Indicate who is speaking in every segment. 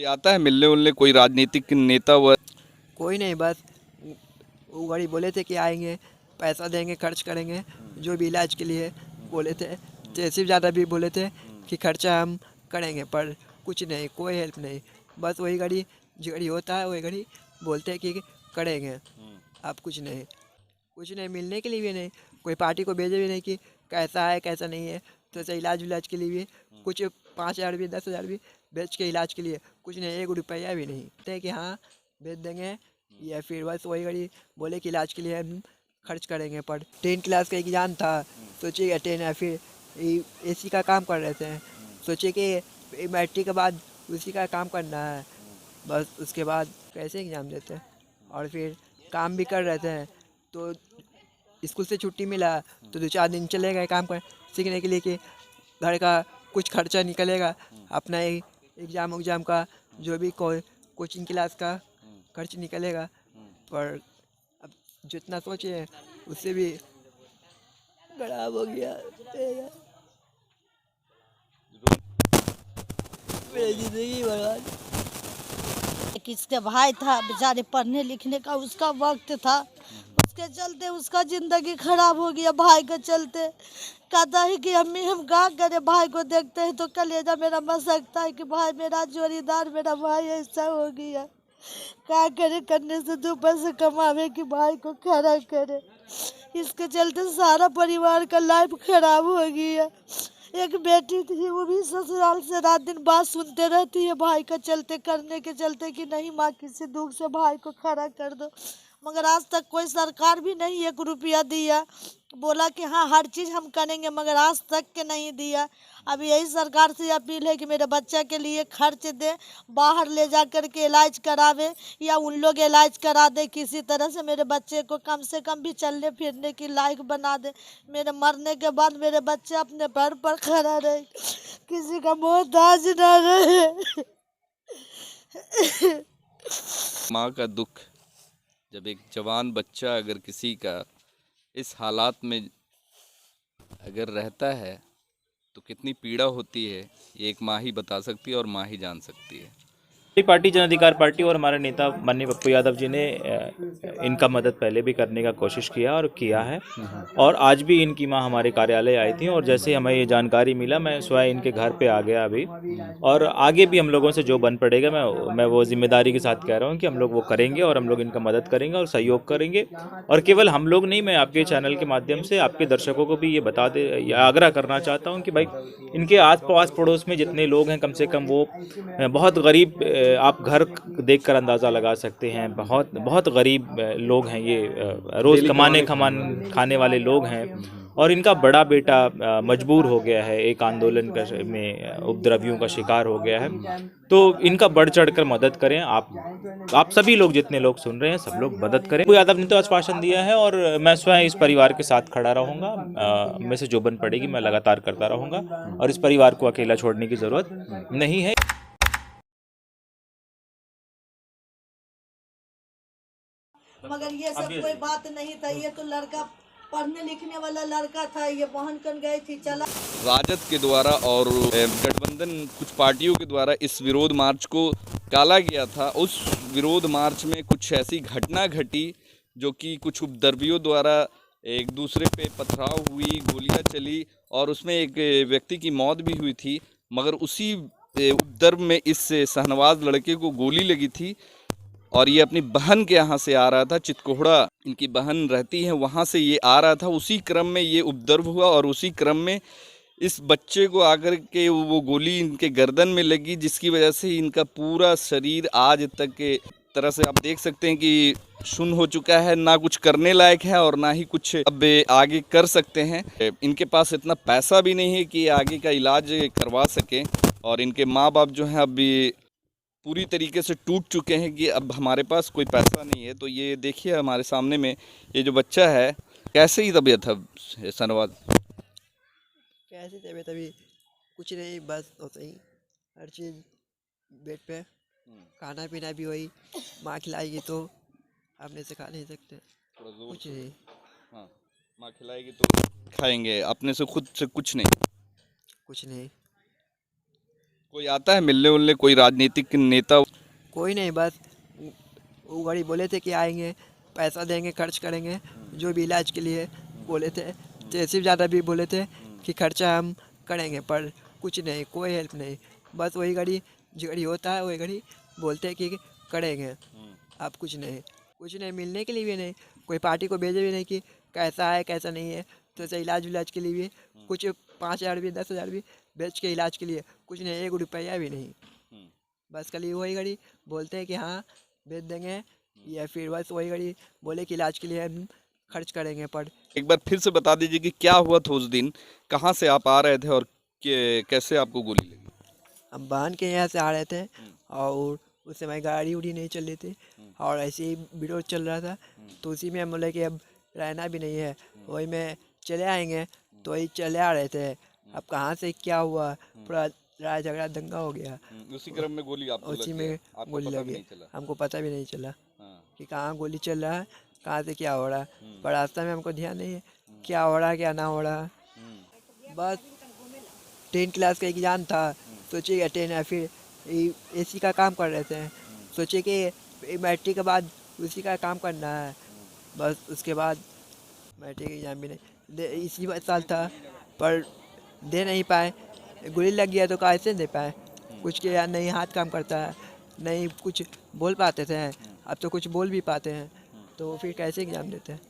Speaker 1: कोई आता है मिलने उलने, कोई राजनीतिक नेता हुआ?
Speaker 2: कोई नहीं, बस वो गाड़ी बोले थे कि आएंगे, पैसा देंगे, खर्च करेंगे जो भी इलाज के लिए बोले थे। तहसील ज़्यादा भी बोले थे कि खर्चा हम करेंगे, पर कुछ नहीं, कोई हेल्प नहीं। बस वही गाड़ी जो गाड़ी होता है वही गाड़ी बोलते हैं कि करेंगे। अब कुछ नहीं मिलने के लिए भी नहीं, कोई पार्टी को भेजे भी नहीं कि कैसा है कैसा नहीं है। तो ऐसे इलाज विलाज के लिए भी कुछ 5,000 भी 10,000 भी बेच के इलाज के लिए कुछ नहीं, 1 रुपया भी नहीं कहते कि हाँ भेज देंगे। या फिर बस वही गाड़ी बोले कि इलाज के लिए हम खर्च करेंगे। पर 10 क्लास का एग्ज़ाम था, सोचिए 10 या फिर एसी का काम कर रहे थे, सोचिए कि मैट्रिक के बाद उसी का काम करना है। बस उसके बाद कैसे एग्ज़ाम देते हैं। और फिर काम भी कर रहे थे, तो स्कूल से छुट्टी मिला तो 2-4 दिन चले गए काम कर सीखने के लिए कि घर का कुछ खर्चा निकलेगा, अपना एग्ज़ाम उग्ज़ाम का जो भी कोचिंग क्लास का खर्च निकलेगा। पर अब जितना सोचे उससे भी खराब हो गया मेरी ज़िंदगी बर्बाद।
Speaker 3: किसके भाई था बेचारे, पढ़ने लिखने का उसका वक्त था, उसके चलते उसका जिंदगी खराब हो गया भाई के चलते। कहता है कि अम्मी हम क्या करें, भाई को देखते हैं तो कलेजा मेरा मसकता है कि भाई मेरा जोड़ीदार, मेरा भाई ऐसा हो गया। क्या करे, करने से 2 पैसे कमावे कि भाई को खड़ा करे। इसके चलते सारा परिवार का लाइफ खराब हो गया। एक बेटी थी, वो भी ससुराल से रात दिन बात सुनते रहती है भाई का चलते, करने के चलते कि नहीं माँ किसी दुख से भाई को खड़ा कर दो। मगर आज तक कोई सरकार भी नहीं 1 रुपया दिया। बोला कि हाँ हर चीज़ हम करेंगे, मगर आज तक के नहीं दिया। अब यही सरकार से अपील है कि मेरे बच्चा के लिए खर्च दे, बाहर ले जा कर के इलाज करावे, या उन लोग इलाज करा दे किसी तरह से, मेरे बच्चे को कम से कम भी चलने फिरने की लायक बना दे। मेरे मरने के बाद मेरे बच्चे अपने पैर पर खड़ा रहे, किसी का मोहताज ना रहे।
Speaker 1: माँ का दुख, जब एक जवान बच्चा अगर किसी का इस हालात में अगर रहता है तो कितनी पीड़ा होती है, ये एक माँ ही बता सकती है और माँ ही जान सकती है।
Speaker 4: पार्टी जन अधिकार पार्टी और हमारे नेता माननीय पप्पू यादव जी ने इनका मदद पहले भी करने का कोशिश किया और किया है। और आज भी इनकी मां हमारे कार्यालय आई थी, और जैसे हमें ये जानकारी मिला मैं स्वयं इनके घर पे आ गया अभी। और आगे भी हम लोगों से जो बन पड़ेगा मैं वो जिम्मेदारी के साथ कह रहा हूँ कि हम लोग वो करेंगे, और हम लोग इनका मदद करेंगे और सहयोग करेंगे। और केवल हम लोग नहीं, मैं आपके चैनल के माध्यम से आपके दर्शकों को भी ये बता दे या आग्रह करना चाहता हूँ कि भाई इनके आस पास पड़ोस में जितने लोग हैं, कम से कम वो बहुत गरीब, आप घर देखकर अंदाज़ा लगा सकते हैं, बहुत बहुत गरीब लोग हैं ये, रोज़ खाने वाले लोग हैं। और इनका बड़ा बेटा मजबूर हो गया है, एक आंदोलन में उपद्रवियों का शिकार हो गया है। तो इनका बढ़ चढ़कर मदद करें, आप सभी लोग, जितने लोग सुन रहे हैं सब लोग मदद करें। पप्पू यादव ने तो आश्वासन दिया है, और मैं स्वयं इस परिवार के साथ खड़ा रहूँगा। मैं से जो बन पड़ेगी मैं लगातार करता रहूँगा, और इस परिवार को अकेला छोड़ने की ज़रूरत नहीं है।
Speaker 3: मगर ये सब कोई बात नहीं था, ये तो लड़का पढ़ने लिखने वाला लड़का था, ये बहन कर गई थी चला।
Speaker 1: राजद के द्वारा और गठबंधन कुछ पार्टियों के द्वारा इस विरोध मार्च को टाला गया था। उस विरोध मार्च में कुछ ऐसी घटना घटी जो कि कुछ उपद्रवियों द्वारा एक दूसरे पे पथराव हुई, गोलियां चली, और उसमें एक व्यक्ति की मौत भी हुई थी। मगर उसी उपद्रव में इस शाहनवाज लड़के को गोली लगी थी, और ये अपनी बहन के यहाँ से आ रहा था। चितकोहड़ा इनकी बहन रहती है, वहाँ से ये आ रहा था। उसी क्रम में ये उपद्रव हुआ, और उसी क्रम में इस बच्चे को आकर के वो गोली इनके गर्दन में लगी, जिसकी वजह से इनका पूरा शरीर आज तक के तरह से आप देख सकते हैं कि शून्य हो चुका है, ना कुछ करने लायक है और ना ही कुछ अब आगे कर सकते हैं। इनके पास इतना पैसा भी नहीं है कि आगे का इलाज करवा सकें, और इनके माँ बाप जो हैं अभी पूरी तरीके से टूट चुके हैं कि अब हमारे पास कोई पैसा नहीं है। तो ये देखिए हमारे सामने में ये जो बच्चा है, कैसे ही तबीयत है शाहनवाज?
Speaker 2: कैसी तबीयत अभी कुछ नहीं, बस होता ही हर चीज़ बेड पे, खाना पीना भी वही माँ खिलाएगी तो अपने से खा नहीं सकते, कुछ नहीं।
Speaker 1: हाँ, माँ खिलाएगी तो खाएंगे, अपने से खुद से कुछ नहीं।
Speaker 2: कुछ नहीं।
Speaker 1: कोई आता है मिलने उलने, कोई राजनीतिक नेता?
Speaker 2: कोई नहीं, बस वो गाड़ी बोले थे कि आएंगे, पैसा देंगे, खर्च करेंगे, जो भी इलाज के लिए बोले थे। तहसील ज़्यादा भी बोले थे कि खर्चा हम करेंगे, पर कुछ नहीं, कोई हेल्प नहीं। बस वही गाड़ी जो गाड़ी होता है वही गाड़ी बोलते हैं कि करेंगे। अब कुछ नहीं, मिलने के लिए भी नहीं, कोई पार्टी को भेजे भी नहीं कि कैसा है कैसा नहीं है। तो ऐसे इलाज के लिए भी कुछ 5,000 भी 10,000 भी बेच के इलाज के लिए कुछ नहीं, 1 रुपया भी नहीं। बस खाली वही गाड़ी बोलते हैं कि हाँ भेज देंगे, या फिर बस वही गाड़ी बोले कि इलाज के लिए हम खर्च करेंगे। पर
Speaker 1: एक बार फिर से बता दीजिए कि क्या हुआ था उस दिन, कहाँ से आप आ रहे थे और कैसे आपको गोली लगी?
Speaker 2: हम बहन के यहाँ से आ रहे थे और उस समय गाड़ी उड़ी नहीं चल रही थी और ऐसे ही विरोध चल रहा था। तो उसी में हम बोले कि अब रहना भी नहीं है, वही में चले आएंगे। तो वही चले आ रहे थे। अब कहाँ से क्या हुआ, पूरा लड़ाई झगड़ा दंगा हो गया।
Speaker 1: उसी क्रम में गोली आपको
Speaker 2: उसी
Speaker 1: लग
Speaker 2: में
Speaker 1: गया, आपको
Speaker 2: गोली
Speaker 1: पता भी
Speaker 2: लगी,
Speaker 1: नहीं चला?
Speaker 2: हमको पता भी नहीं चला
Speaker 1: हाँ।
Speaker 2: कि कहाँ गोली चल रहा है, कहाँ से क्या हो रहा है। पर रास्ते में हमको ध्यान नहीं है क्या हो रहा है क्या ना हो रहा है। बस 10 क्लास का एग्ज़ाम था, सोचिए 10 या फिर एसी का काम कर रहे थे। सोचे कि मैट्रिक के बाद उसी का काम करना है। बस उसके बाद मैट्रिक एग्ज़ाम भी नहीं इसी साल था, पर दे नहीं पाए। गोली लग गया तो कैसे दे पाए, कुछ के यार नहीं हाथ काम करता है, नहीं कुछ बोल पाते थे। अब तो कुछ बोल भी पाते हैं, तो फिर कैसे एग्ज़ाम देते हैं।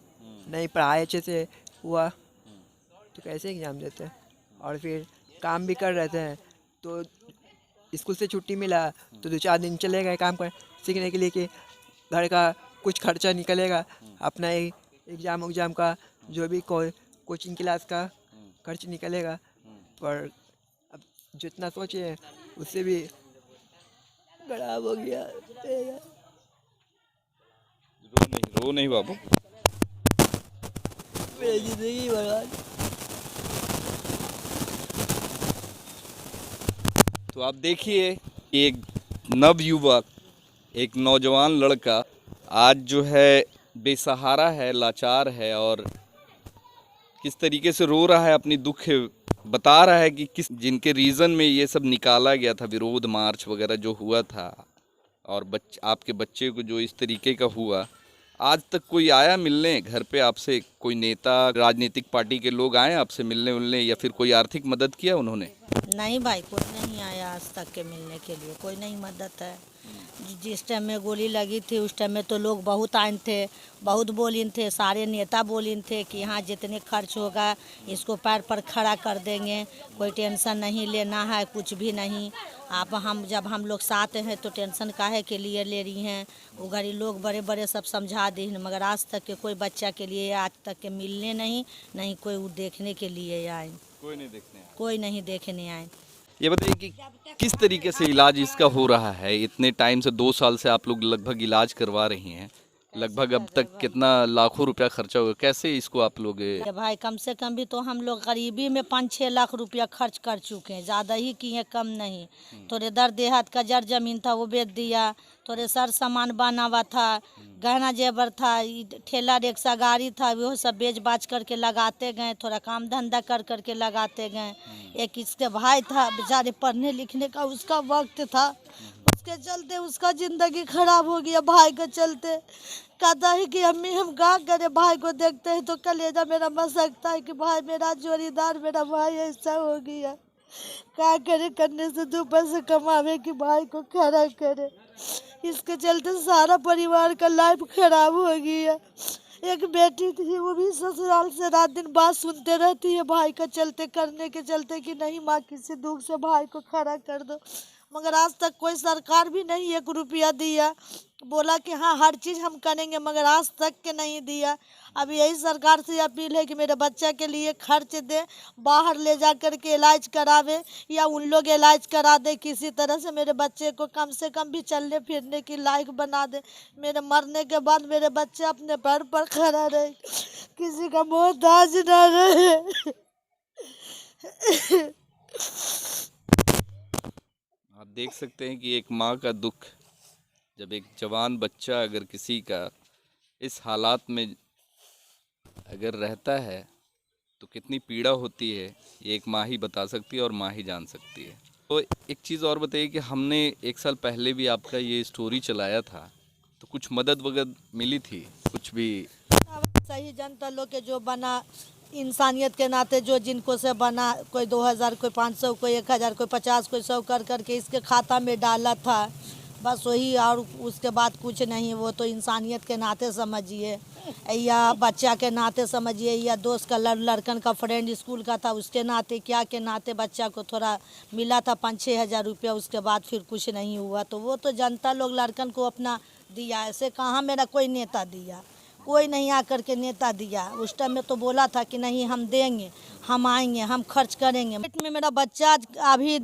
Speaker 2: नहीं पढ़ाई अच्छे से हुआ तो कैसे एग्ज़ाम देते हैं। और फिर काम भी कर रहे थे, तो स्कूल से छुट्टी मिला तो 2-4 दिन चले गए काम कर सीखने के लिए कि घर का कुछ खर्चा निकलेगा, अपना एग्ज़ाम का जो भी कोचिंग क्लास का खर्च निकलेगा। पर अब जितना सोचे उससे भी खराब हो गया।
Speaker 1: रो नहीं बाबू।
Speaker 2: मेरी ज़िंदगी बर्बाद।
Speaker 1: तो आप देखिए कि एक नवयुवक, एक नौजवान लड़का आज जो है बेसहारा है, लाचार है और किस तरीके से रो रहा है, अपनी दुख बता रहा है कि किस जिनके रीज़न में ये सब निकाला गया था, विरोध मार्च वगैरह जो हुआ था, और आपके बच्चे को जो इस तरीके का हुआ। आज तक कोई आया मिलने घर पे आपसे, कोई नेता राजनीतिक पार्टी के लोग आए आपसे मिलने उलने, या फिर कोई आर्थिक मदद किया उन्होंने?
Speaker 3: नहीं भाई, कोई नहीं आया आज तक के मिलने के लिए, कोई नहीं मदद है। जिस टाइम में गोली लगी थी उस टाइम में तो लोग बहुत आए थे, बहुत बोलिन थे, सारे नेता बोलिन थे कि हाँ जितने खर्च होगा इसको पैर पर खड़ा कर देंगे, कोई टेंशन नहीं लेना है, कुछ भी नहीं। आप जब हम लोग साथ हैं तो टेंशन काहे के लिए ले रही हैं। वो गरीब लोग बड़े बड़े सब समझा दी, मगर आज तक के कोई बच्चा के लिए आज तक के मिलने नहीं कोई वो देखने के लिए आए,
Speaker 1: कोई नहीं देखने आया।
Speaker 3: कोई नहीं देखने आए।
Speaker 1: ये बताइए कि किस तरीके से इलाज इसका हो रहा है? इतने टाइम से 2 साल से आप लोग लगभग इलाज करवा रही हैं, लगभग अब तक कितना लाखों रुपया खर्चा होगा, कैसे इसको आप लोग?
Speaker 3: भाई कम से कम भी तो हम लोग गरीबी में 5-6 लाख रुपया खर्च कर चुके हैं, ज़्यादा ही किए, कम नहीं। थोड़े दर देहात का जड़ जमीन था वो बेच दिया, थोड़े सर सामान बना हुआ था, गहना जेवर था, ठेला रिक्शा गाड़ी था, वो सब बेच बाच करके लगाते गए, थोड़ा काम धंधा कर करके लगाते गए। एक इसके भाई था बेचारे पढ़ने लिखने का उसका वक्त था, उसके चलते उसका ज़िंदगी खराब हो गया भाई के चलते। कहता है कि अम्मी हम क्या करें, भाई को देखते हैं तो कलेजा मेरा मसकता है कि भाई मेरा जोड़ीदार मेरा भाई ऐसा हो गया, क्या करे, करने से 2 पैसे कमावे कि भाई को खड़ा करे। इसके चलते सारा परिवार का लाइफ खराब हो गया। एक बेटी थी वो भी ससुराल से रात दिन बात सुनते रहती है भाई का चलते, करने के चलते कि नहीं माँ किसी दुख से भाई को खड़ा कर दो, मगर आज तक कोई सरकार भी नहीं 1 रुपया दिया। बोला कि हाँ हर चीज़ हम करेंगे, मगर आज तक के नहीं दिया। अब यही सरकार से अपील है कि मेरे बच्चा के लिए खर्च दे, बाहर ले जा कर के इलाज करावे, या उन लोग इलाज करा दे किसी तरह से, मेरे बच्चे को कम से कम भी चलने फिरने की लायक बना दे। मेरे मरने के बाद मेरे बच्चे अपने पैर पर खड़ा रहे, किसी का मोहताज ना रहे।
Speaker 1: आप देख सकते हैं कि एक माँ का दुख, जब एक जवान बच्चा अगर किसी का इस हालात में अगर रहता है तो कितनी पीड़ा होती है, ये एक माँ ही बता सकती है और माँ ही जान सकती है। तो एक चीज़ और बताइए कि हमने 1 साल पहले भी आपका ये स्टोरी चलाया था, तो कुछ मदद वगैरह मिली थी कुछ भी?
Speaker 3: सही जनता लोग के जो बना इंसानियत के नाते जो जिनको से बना, कोई 2000, कोई 500, कोई 1000, कोई 50, कोई 100 कर करके इसके खाता में डाला था, बस वही। और उसके बाद कुछ नहीं। वो तो इंसानियत के नाते समझिए, या बच्चा के नाते समझिए, या दोस्त का लड़कन का फ्रेंड स्कूल का था उसके नाते, क्या के नाते बच्चा को थोड़ा मिला था 5-6 हज़ार रुपया। उसके बाद फिर कुछ नहीं हुआ। तो वो तो जनता लोग लड़कन को अपना दिया। ऐसे कहाँ मेरा कोई नेता दिया, कोई नहीं आकर के नेता दिया। उस टाइम में तो बोला था कि नहीं हम देंगे, हम आएंगे, हम खर्च करेंगे। पेट में मेरा बच्चा अभी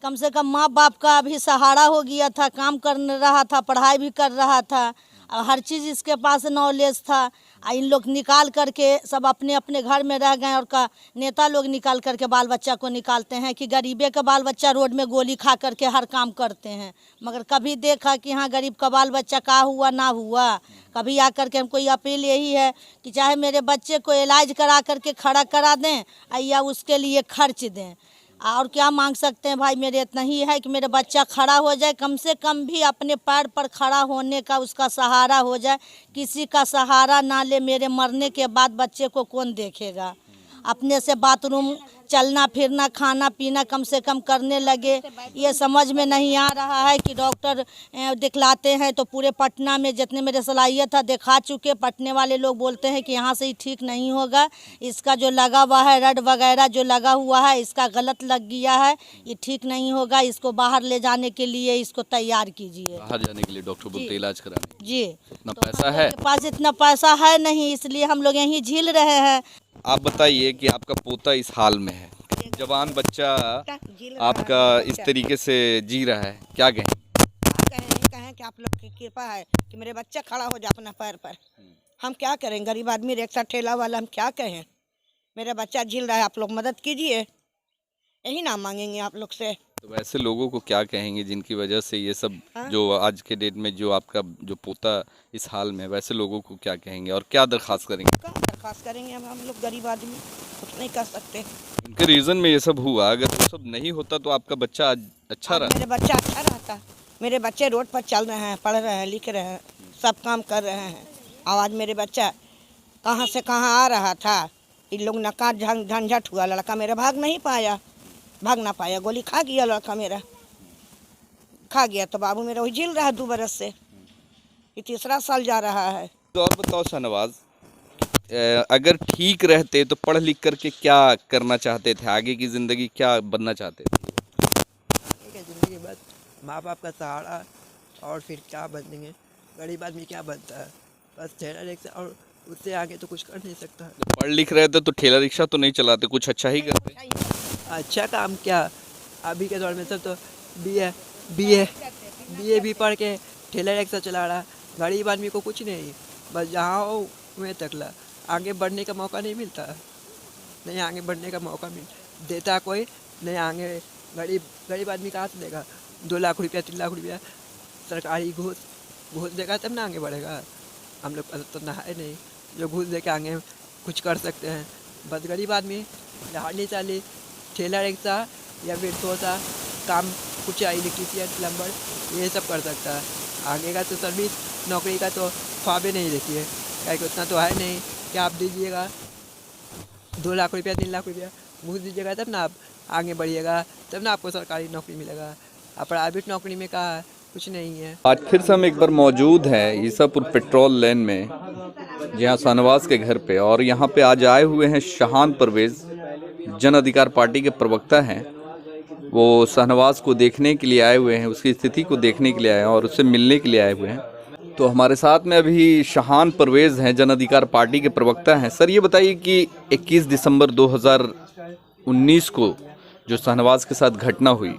Speaker 3: कम से कम माँ बाप का अभी सहारा हो गया था, काम कर रहा था, पढ़ाई भी कर रहा था, और हर चीज़ इसके पास नॉलेज था। इन लोग निकाल करके सब अपने अपने घर में रह गए। और का नेता लोग निकाल करके बाल बच्चा को निकालते हैं कि गरीबे का बाल बच्चा रोड में गोली खा करके हर काम करते हैं। मगर कभी देखा कि हाँ गरीब का बाल बच्चा का हुआ ना हुआ? कभी आकर के हमको ये अपील यही है कि चाहे मेरे बच्चे को इलाज करा करके खड़ा करा दें या उसके लिए खर्च दें। और क्या मांग सकते हैं भाई? मेरे इतना ही है कि मेरा बच्चा खड़ा हो जाए, कम से कम भी अपने पैर पर खड़ा होने का उसका सहारा हो जाए। किसी का सहारा ना ले। मेरे मरने के बाद बच्चे को कौन देखेगा? अपने से बाथरूम चलना फिरना खाना पीना कम से कम करने लगे। ये समझ में नहीं आ रहा है कि डॉक्टर दिखलाते हैं तो पूरे पटना में जितने मेरे सलाहियत था दिखा चुके। पटने वाले लोग बोलते हैं कि यहाँ से ही ठीक नहीं होगा, इसका जो लगा हुआ है रड वगैरह जो लगा हुआ है इसका गलत लग गया है, ये ठीक नहीं होगा, इसको बाहर ले जाने के लिए इसको तैयार कीजिए।
Speaker 1: बाहर जाने के लिए डॉक्टर बोलते इलाज कराने?
Speaker 3: जी,
Speaker 1: इतना
Speaker 3: तो
Speaker 1: पैसा
Speaker 3: हम
Speaker 1: है?
Speaker 3: लोग के पास इतना पैसा है नहीं, इसलिए हम लोग यहीं झील रहे हैं।
Speaker 1: आप बताइए कि आपका पोता इस हाल में है, जवान बच्चा आपका इस तरीके से जी रहा है, क्या कहें?
Speaker 5: कहें कि आप लोग की कृपा है कि मेरे बच्चा खड़ा हो जाए अपना पैर पर। हम क्या करें, गरीब आदमी, रिक्शा ठेला वाला, हम क्या कहें? मेरा बच्चा झील रहा है, आप लोग मदद कीजिए, यही ना मांगेंगे आप लोग से।
Speaker 1: तो वैसे लोगों को क्या कहेंगे जिनकी वजह से ये सब जो आज के डेट में जो आपका जो पोता इस हाल में, वैसे लोगों को क्या कहेंगे और क्या दरख्वास्त करेंगे?
Speaker 5: क्या दरख्वास्त करेंगे? हम लोग गरीब आदमी कुछ नहीं कर सकते।
Speaker 1: उनके रीजन में ये सब हुआ, अगर वो सब नहीं होता तो आपका बच्चा आज अच्छा रहा?
Speaker 5: मेरे बच्चा अच्छा रहता। मेरे बच्चे रोड पर चल रहे हैं, पढ़ रहे हैं, लिख रहे हैं, सब काम कर रहे हैं। आवाज़ मेरे बच्चा कहाँ से कहाँ आ रहा था, इन लोग नकार झंझट हुआ, लड़का मेरा भाग ना पाया, गोली खा गया लड़का मेरा, खा गया। तो बाबू मेरा वही झील रहा है 2 बरस से, ये 3रा साल जा रहा है।
Speaker 1: तो और बताओ शाहनवाज, अगर ठीक रहते तो पढ़ लिख करके क्या करना चाहते थे, आगे की ज़िंदगी क्या बनना चाहते थे?
Speaker 2: ठीक है, ज़िंदगी बस माँ बाप का सहारा, और फिर क्या बनेंगे? गरीब आदमी क्या बनता है? बस ठेला रिक्शा, और उससे आगे तो कुछ कर नहीं सकता।
Speaker 1: पढ़ लिख रहे थे तो ठेला रिक्शा तो नहीं चलाते, कुछ अच्छा ही करते।
Speaker 2: अच्छा काम क्या, अभी के दौर में सब तो बीए भी पढ़ के ठेला रिक्शा चला रहा। गरीब आदमी को कुछ नहीं, बस जहाँ हो वहीं तक ला, आगे बढ़ने का मौका नहीं मिलता। नहीं आगे बढ़ने का मौका देता कोई नहीं। आगे गरीब आदमी कहाँ से देगा? 2 लाख रुपया 3 लाख रुपया सरकारी घूस देगा तब ना आगे बढ़ेगा। हम लोग तो ना है नहीं जो घूस दे के आगे कुछ कर सकते हैं। बस गरीब आदमी हाली चाली ठेला रिक्शा या फिर थोड़ा काम कुछ इलेक्ट्रीशियन प्लम्बर ये सब कर सकता है। आगे का तो सर्विस नौकरी का तो ख्वाबे नहीं देखी है, क्या कि उतना तो है नहीं कि आप दीजिएगा 2 लाख रुपया 3 लाख रुपया घूस दीजिएगा तब ना आप आगे बढ़िएगा, तब ना आपको सरकारी नौकरी मिलेगा। अब प्राइवेट नौकरी में कहा कुछ नहीं है।
Speaker 1: आज फिर से हम एक बार मौजूद हैं ईसापुर पेट्रोल लेन में, जहाँ शाहनवाज के घर पे, और यहाँ पे आज आए हुए हैं शाहान परवेज, जन अधिकार पार्टी के प्रवक्ता हैं। वो शाहनवाज को देखने के लिए आए हुए हैं, उसकी स्थिति को देखने के लिए आए हैं और उससे मिलने के लिए आए हुए हैं। तो हमारे साथ में अभी शाहान परवेज हैं, जन अधिकार पार्टी के प्रवक्ता हैं। सर ये बताइए कि 21 दिसंबर 2019 को जो शाहनवाज के साथ घटना हुई,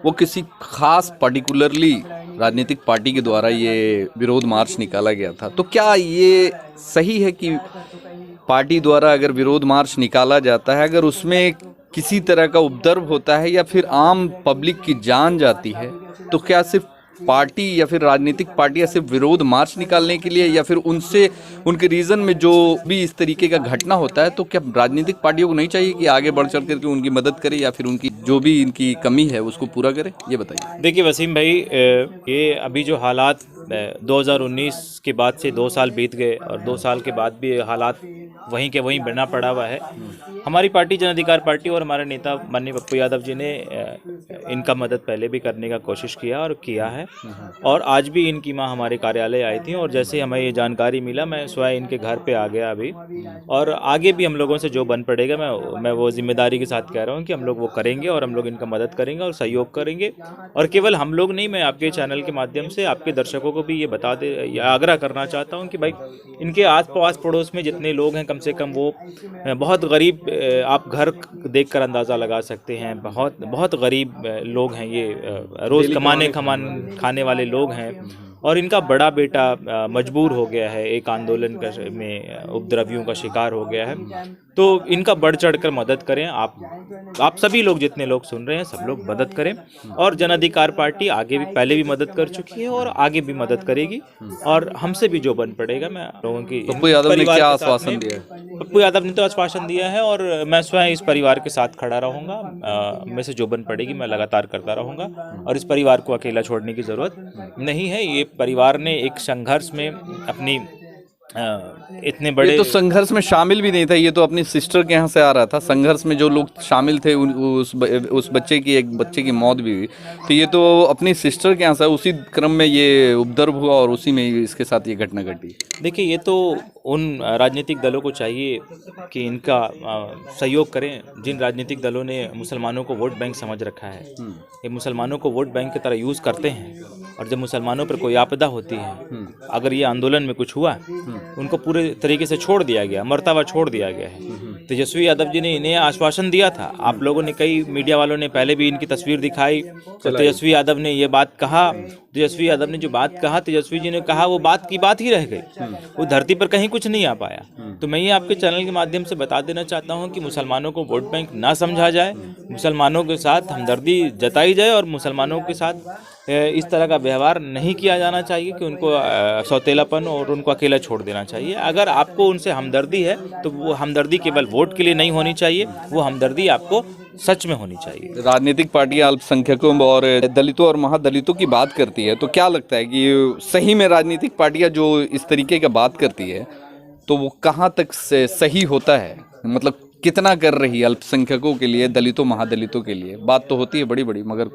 Speaker 1: वो किसी खास पर्टिकुलरली राजनीतिक पार्टी के द्वारा ये विरोध मार्च निकाला गया था, तो क्या ये सही है कि पार्टी द्वारा अगर विरोध मार्च निकाला जाता है, अगर उसमें किसी तरह का उपद्रव होता है या फिर आम पब्लिक की जान जाती है, तो क्या सिर्फ पार्टी या फिर राजनीतिक पार्टियां सिर्फ विरोध मार्च निकालने के लिए, या फिर उनसे उनके रीजन में जो भी इस तरीके का घटना होता है, तो क्या राजनीतिक पार्टियों को नहीं चाहिए कि आगे बढ़ चढ़ करके उनकी मदद करे या फिर उनकी जो भी इनकी कमी है उसको पूरा करे? ये बताइए।
Speaker 4: देखिए वसीम भाई, ये अभी जो हालात 2019 के बाद से 2 साल बीत गए और 2 साल के बाद भी हालात वहीं के वहीं बना पड़ा हुआ है। हमारी पार्टी जन अधिकार पार्टी और हमारे नेता माननीय पप्पू यादव जी ने इनका मदद पहले भी करने का कोशिश किया और किया है, और आज भी इनकी मां हमारे कार्यालय आई थी और जैसे हमें ये जानकारी मिला मैं स्वयं इनके घर पे आ गया अभी, और आगे भी हम लोगों से जो बन पड़ेगा मैं वो जिम्मेदारी के साथ कह रहा हूँ कि हम लोग वो करेंगे और हम लोग इनका मदद करेंगे और सहयोग करेंगे। और केवल हम लोग नहीं, मैं आपके चैनल के माध्यम से आपके दर्शकों को भी ये बता दे या आग्रह करना चाहता हूँ कि भाई इनके आस पास पड़ोस में जितने लोग हैं, कम से कम वो बहुत गरीब, आप घर देखकर अंदाज़ा लगा सकते हैं, बहुत बहुत गरीब लोग हैं, ये रोज़ खाने वाले लोग हैं, और इनका बड़ा बेटा मजबूर हो गया है, एक आंदोलन में उपद्रवियों का शिकार हो गया है। तो इनका बढ़ चढ़कर मदद करें। आप सभी लोग, जितने लोग सुन रहे हैं, सब लोग मदद करें। और जन अधिकार पार्टी आगे भी पहले भी मदद कर चुकी है और आगे भी मदद करेगी, और हमसे भी जो बन पड़ेगा मैं लोगों की।
Speaker 1: पप्पू यादव ने क्या आश्वासन दिया है?
Speaker 4: पप्पू यादव ने तो आश्वासन दिया है और मैं स्वयं इस परिवार के साथ खड़ा रहूँगा। मैं से जो बन पड़ेगी मैं लगातार करता रहूँगा, और इस परिवार को अकेला छोड़ने की ज़रूरत नहीं है। ये परिवार ने एक संघर्ष में अपनी इतने बड़े,
Speaker 1: ये तो संघर्ष में शामिल भी नहीं था, ये तो अपनी सिस्टर के यहाँ से आ रहा था। संघर्ष में जो लोग शामिल थे उस बच्चे की मौत भी हुई, तो ये तो अपनी सिस्टर के यहाँ से, उसी क्रम में ये उपद्रव हुआ और उसी में इसके साथ ये घटना घटी।
Speaker 4: देखिए, ये तो उन राजनीतिक दलों को चाहिए कि इनका सहयोग करें, जिन राजनीतिक दलों ने मुसलमानों को वोट बैंक समझ रखा है। ये मुसलमानों को वोट बैंक की तरह यूज़ करते हैं, और जब मुसलमानों पर कोई आपदा होती है, अगर ये आंदोलन में कुछ हुआ, उनको पूरे तरीके से छोड़ दिया गया, मर्तबा छोड़ दिया गया है। तेजस्वी यादव जी ने इन्हें आश्वासन दिया था। आप लोगों ने, कई मीडिया वालों ने पहले भी इनकी तस्वीर दिखाई, तो तेजस्वी यादव ने ये बात कहा। तेजस्वी यादव ने जो बात कहा, तेजस्वी जी ने कहा, वो बात की बात ही रह गई, वो धरती पर कहीं कुछ नहीं आ पाया। तो मैं ये आपके चैनल के माध्यम से बता देना चाहता हूँ कि मुसलमानों को वोट बैंक ना समझा जाए, मुसलमानों के साथ हमदर्दी जताई जाए, और मुसलमानों के साथ इस तरह का व्यवहार नहीं किया जाना चाहिए कि उनको सौतेलापन और उनको अकेला छोड़ देना चाहिए। अगर आपको उनसे हमदर्दी है तो वो हमदर्दी केवल वोट के लिए नहीं होनी चाहिए, वो हमदर्दी आपको सच में होनी चाहिए।
Speaker 1: राजनीतिक पार्टियां अल्पसंख्यकों और दलितों और महादलितों की बात करती है, तो क्या लगता है कि सही में राजनीतिक पार्टियां जो इस तरीके का बात करती है, तो वो कहाँ तक से सही होता है? मतलब कितना कर रही है अल्पसंख्यकों के लिए, दलितों महादलितों के लिए? बात तो होती है बड़ी बड़ी, मगर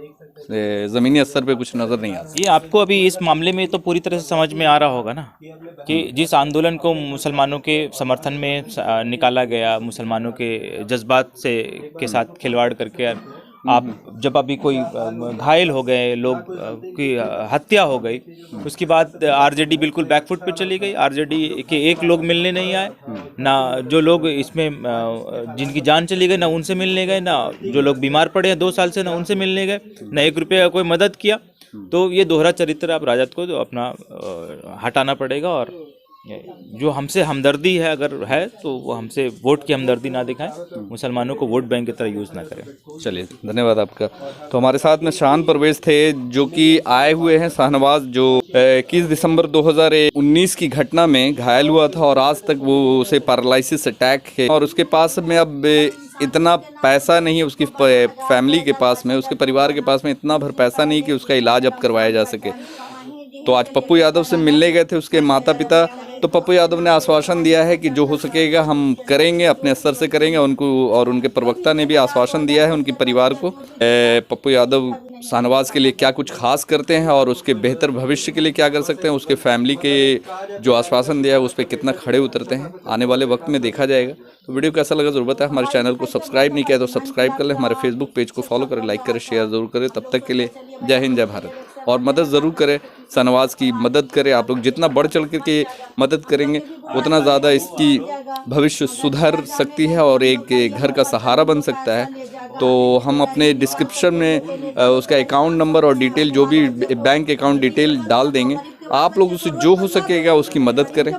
Speaker 1: ज़मीनी स्तर पे कुछ नज़र नहीं आता।
Speaker 4: ये आपको अभी इस मामले में तो पूरी तरह से समझ में आ रहा होगा ना, कि जिस आंदोलन को मुसलमानों के समर्थन में निकाला गया, मुसलमानों के जज्बात से के साथ खिलवाड़ करके, आप जब अभी कोई घायल हो गए, लोग की हत्या हो गई, उसके बाद आरजेडी बिल्कुल बैकफुट पे चली गई। आरजेडी के एक लोग मिलने नहीं आए, ना जो लोग इसमें जिनकी जान चली गई, ना उनसे मिलने गए, ना जो लोग बीमार पड़े हैं 2 साल से, ना उनसे मिलने गए, ना 1 रुपये का कोई मदद किया। तो ये दोहरा चरित्र आप राजद को तो अपना हटाना पड़ेगा, और जो हमसे हमदर्दी है अगर है तो वो हमसे वोट की हमदर्दी ना दिखाएं, मुसलमानों को वोट बैंक की तरह यूज़ ना करें।
Speaker 1: चलिए, धन्यवाद आपका। तो हमारे साथ में शान परवेज थे, जो कि आए हुए हैं शाहनवाज, जो 21 दिसंबर 2019 की घटना में घायल हुआ था और आज तक वो उसे पैरालिसिस अटैक है, और उसके पास में अब इतना पैसा नहीं है, उसकी फैमिली के पास में, उसके परिवार के पास में इतना भर पैसा नहीं कि उसका इलाज अब करवाया जा सके। तो आज पप्पू यादव से मिलने गए थे उसके माता पिता, तो पप्पू यादव ने आश्वासन दिया है कि जो हो सकेगा हम करेंगे, अपने स्तर से करेंगे। उनको और उनके प्रवक्ता ने भी आश्वासन दिया है उनके परिवार को। पप्पू यादव शाहनवाज के लिए क्या कुछ खास करते हैं और उसके बेहतर भविष्य के लिए क्या कर सकते हैं, उसके फैमिली के जो आश्वासन दिया है उस पर कितना खड़े उतरते हैं, आने वाले वक्त में देखा जाएगा। तो वीडियो कैसा लगा जरूर बताएं। हमारे चैनल को सब्सक्राइब नहीं किया तो सब्सक्राइब कर लें, हमारे फेसबुक पेज को फॉलो करें, लाइक करें, शेयर ज़रूर करें। तब तक के लिए जय हिंद, जय भारत। और मदद ज़रूर करें, शाहनवाज की मदद करें। आप लोग जितना बढ़ चढ़ के मदद करेंगे उतना ज़्यादा इसकी भविष्य सुधर सकती है और एक घर का सहारा बन सकता है। तो हम अपने डिस्क्रिप्शन में उसका अकाउंट नंबर और डिटेल, जो भी बैंक अकाउंट डिटेल डाल देंगे। आप लोग उससे जो हो सकेगा उसकी मदद करें,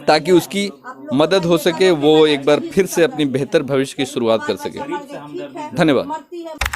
Speaker 1: ताकि उसकी मदद हो सके, वो एक बार फिर से अपनी बेहतर भविष्य की शुरुआत कर सके। धन्यवाद।